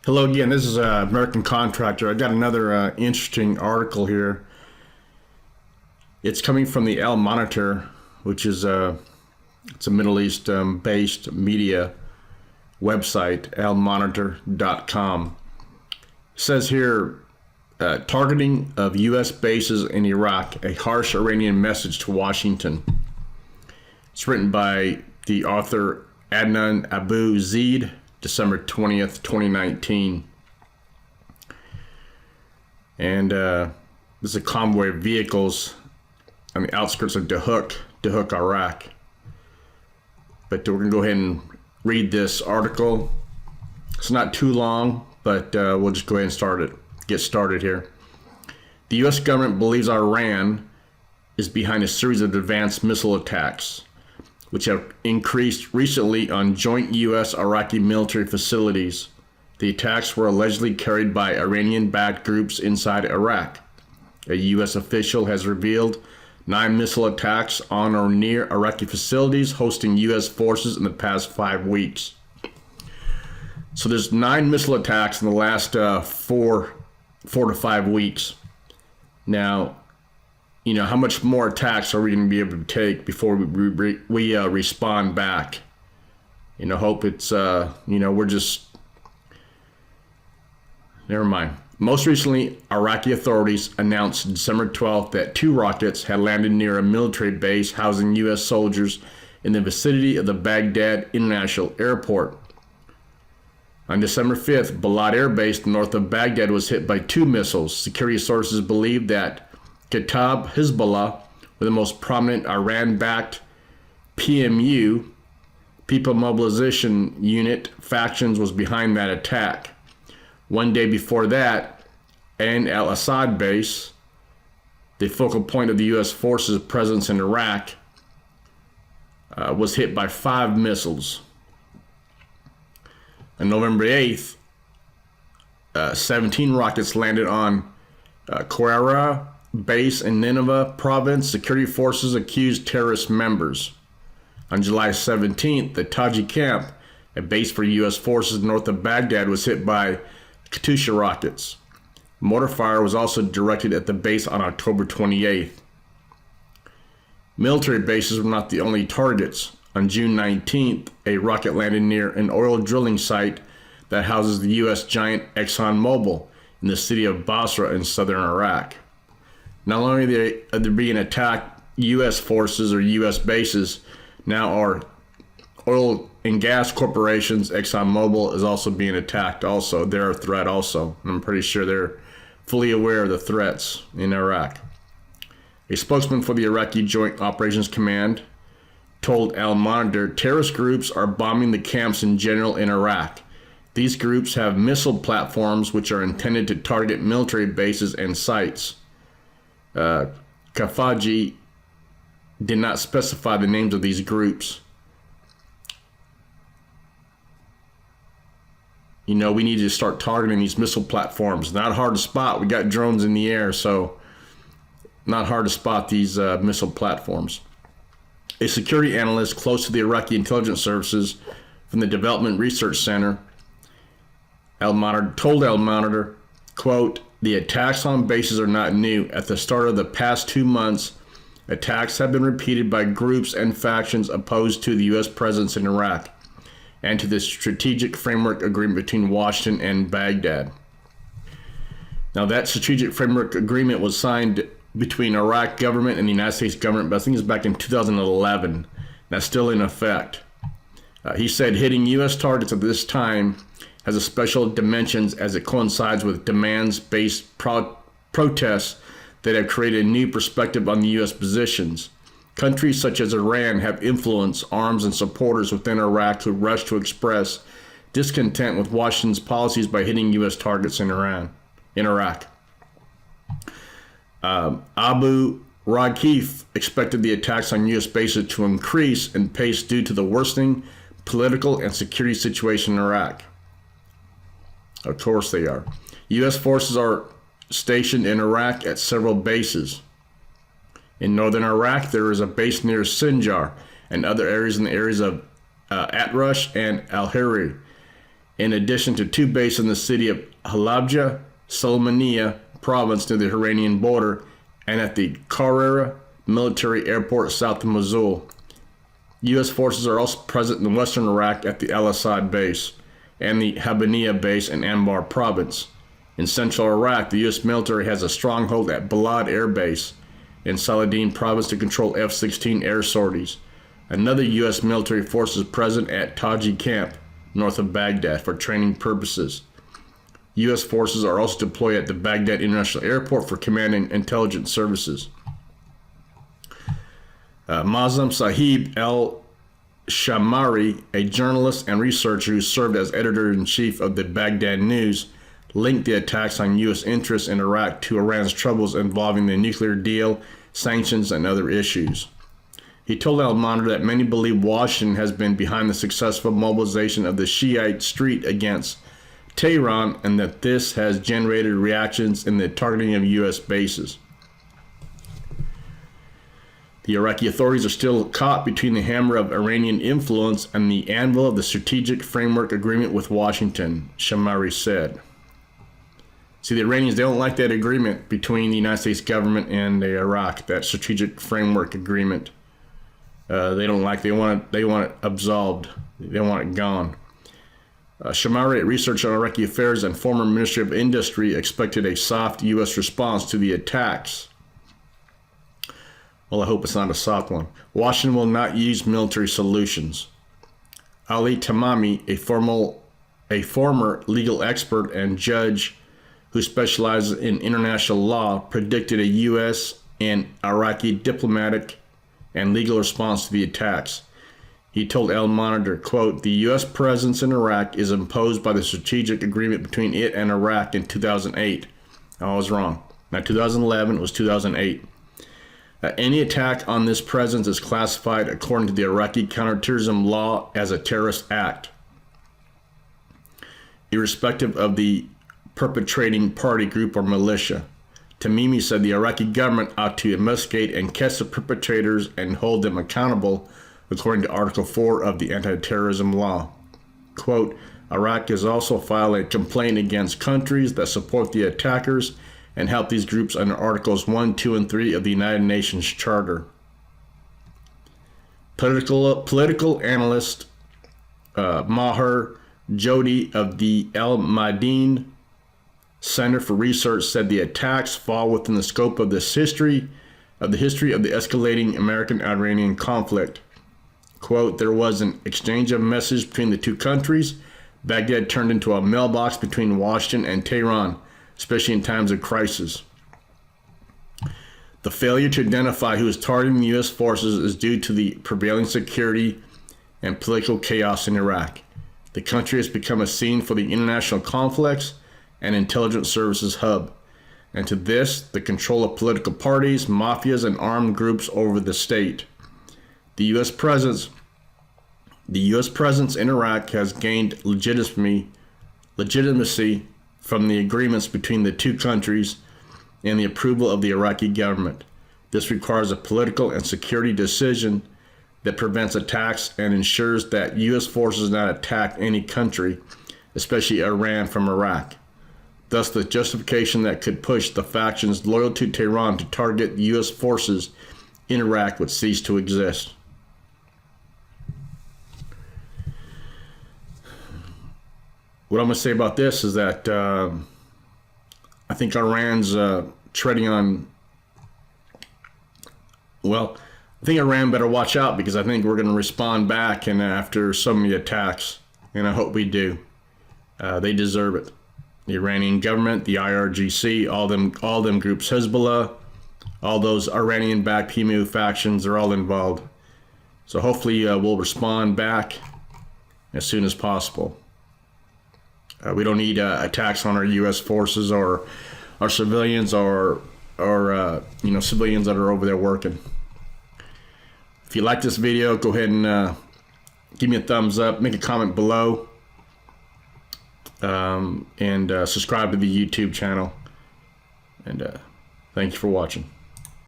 Hello again. This is American Contractor. I got another interesting article here. It's coming from the Al Monitor, which is it's a Middle East based media website, almonitor.com. It says here, targeting of U.S. bases in Iraq, a harsh Iranian message to Washington. It's written by the author Adnan Abu Zeid, December 20th, 2019. And this is a convoy of vehicles on the outskirts of Duhok, Iraq. But we're going to go ahead and read this article. It's not too long, but we'll just go ahead and get started here. The U.S. government believes Iran is behind a series of advanced missile attacks, which have increased recently on joint U.S.-Iraqi military facilities. The attacks were allegedly carried by Iranian-backed groups inside Iraq. A U.S. official has revealed 9 missile attacks on or near Iraqi facilities hosting U.S. forces in the past 5 weeks. So there's 9 missile attacks in the last 4 to 5 weeks. Now, how much more attacks are we going to be able to take before we respond back? Hope it's, we're just, never mind. Most recently, Iraqi authorities announced December 12th that 2 rockets had landed near a military base housing U.S. soldiers in the vicinity of the Baghdad International Airport. On December 5th, Balad Air Base north of Baghdad was hit by 2 missiles. Security sources believe that Kataib Hezbollah, the most prominent Iran-backed PMU, People Mobilization Unit, factions, was behind that attack. One day before that, Ain al-Assad base, the focal point of the U.S. forces' presence in Iraq, was hit by 5 missiles. On November 8th, 17 rockets landed on Quara base in Nineveh province. Security forces accused terrorist members. On July 17th, the Taji camp, a base for U.S. forces north of Baghdad, was hit by Katyusha rockets. Mortar fire was also directed at the base on October 28th. Military bases were not the only targets. On June 19th, a rocket landed near an oil drilling site that houses the U.S. giant ExxonMobil in the city of Basra in southern Iraq. Not only are they being attacked, U.S. forces or U.S. bases now are oil and gas corporations. ExxonMobil is also being attacked also. They're a threat also. I'm pretty sure they're fully aware of the threats in Iraq. A spokesman for the Iraqi Joint Operations Command told Al Monitor terrorist groups are bombing the camps in general in Iraq. These groups have missile platforms which are intended to target military bases and sites. Kafaji did not specify the names of these groups. We need to start targeting these missile platforms. Not hard to spot. We got drones in the air, so not hard to spot these missile platforms. A security analyst close to the Iraqi intelligence services from the Development Research Center told Al Monitor, quote, "The attacks on bases are not new. At the start of the past 2 months, attacks have been repeated by groups and factions opposed to the U.S. presence in Iraq and to the Strategic Framework Agreement between Washington and Baghdad." Now, that Strategic Framework Agreement was signed between Iraq government and the United States government, but I think it's back in 2011. That's still in effect. He said hitting U.S. targets at this time has a special dimensions as it coincides with demands-based protests that have created a new perspective on the U.S. positions. Countries such as Iran have influence, arms, and supporters within Iraq who rush to express discontent with Washington's policies by hitting U.S. targets in Iraq. Abu Raghif expected the attacks on U.S. bases to increase in pace due to the worsening political and security situation in Iraq. Of course they are. U.S. forces are stationed in Iraq at several bases. In northern Iraq, there is a base near Sinjar and other areas in the areas of Atrush and Al-Hiri. in addition to 2 bases in the city of Halabja, Sulaymaniyah province near the Iranian border, and at the Qarara military airport south of Mosul. U.S. forces are also present in western Iraq at the Al-Assad base and the Habbaniyah base in Anbar province. In central Iraq, the U.S. military has a stronghold at Balad Air Base in Saladin province to control F-16 air sorties. Another U.S. military force is present at Taji Camp, north of Baghdad, for training purposes. U.S. forces are also deployed at the Baghdad International Airport for command and intelligence services. Mazam Sahib El-Shamari, a journalist and researcher who served as editor-in-chief of the Baghdad News, linked the attacks on U.S. interests in Iraq to Iran's troubles involving the nuclear deal, sanctions, and other issues. He told Al-Monitor that many believe Washington has been behind the successful mobilization of the Shiite street against Tehran and that this has generated reactions in the targeting of U.S. bases. The Iraqi authorities are still caught between the hammer of Iranian influence and the anvil of the Strategic Framework Agreement with Washington, Shamari said. See, the Iranians, they don't like that agreement between the United States government and Iraq, that Strategic Framework Agreement. They don't like, they want it absolved. They want it gone. Shamari, a researcher on Iraqi affairs and former Ministry of Industry, expected a soft U.S. response to the attacks. Well, I hope it's not a soft one. Washington will not use military solutions. Ali Tamami, a former legal expert and judge who specializes in international law, predicted a U.S. and Iraqi diplomatic and legal response to the attacks. He told Al-Monitor, quote, "The U.S. presence in Iraq is imposed by the strategic agreement between it and Iraq in 2008. I was wrong. Not 2011, it was 2008. Any attack on this presence is classified according to the Iraqi counterterrorism law as a terrorist act, irrespective of the perpetrating party, group, or militia." Tamimi said the Iraqi government ought to investigate and catch the perpetrators and hold them accountable according to Article 4 of the anti-terrorism law. Quote, "Iraq has also filed a complaint against countries that support the attackers and help these groups under Articles 1, 2, and 3 of the United Nations Charter." Political analyst Maher Jody of the El Madin Center for Research said the attacks fall within the scope of the history of the escalating American-Iranian conflict. Quote, "There was an exchange of messages between the two countries. Baghdad turned into a mailbox between Washington and Tehran, especially in times of crisis. The failure to identify who is targeting the U.S. forces is due to the prevailing security and political chaos in Iraq. The country has become a scene for the international conflicts and intelligence services hub, and to this, the control of political parties, mafias, and armed groups over the state. The U.S. presence in Iraq has gained legitimacy from the agreements between the two countries and the approval of the Iraqi government. This requires a political and security decision that prevents attacks and ensures that U.S. forces not attack any country, especially Iran, from Iraq. Thus, the justification that could push the factions loyal to Tehran to target U.S. forces in Iraq would cease to exist." What I'm going to say about this is that I think Iran's treading on, well, I think Iran better watch out, because I think we're going to respond back and after so many attacks, and I hope we do. They deserve it. The Iranian government, the IRGC, all them groups, Hezbollah, all those Iranian-backed PMU factions, they're all involved. So hopefully we'll respond back as soon as possible. We don't need attacks on our U.S. forces or our civilians or civilians that are over there working. If you like this video, go ahead and give me a thumbs up, make a comment below, and subscribe to the YouTube channel. And thank you for watching.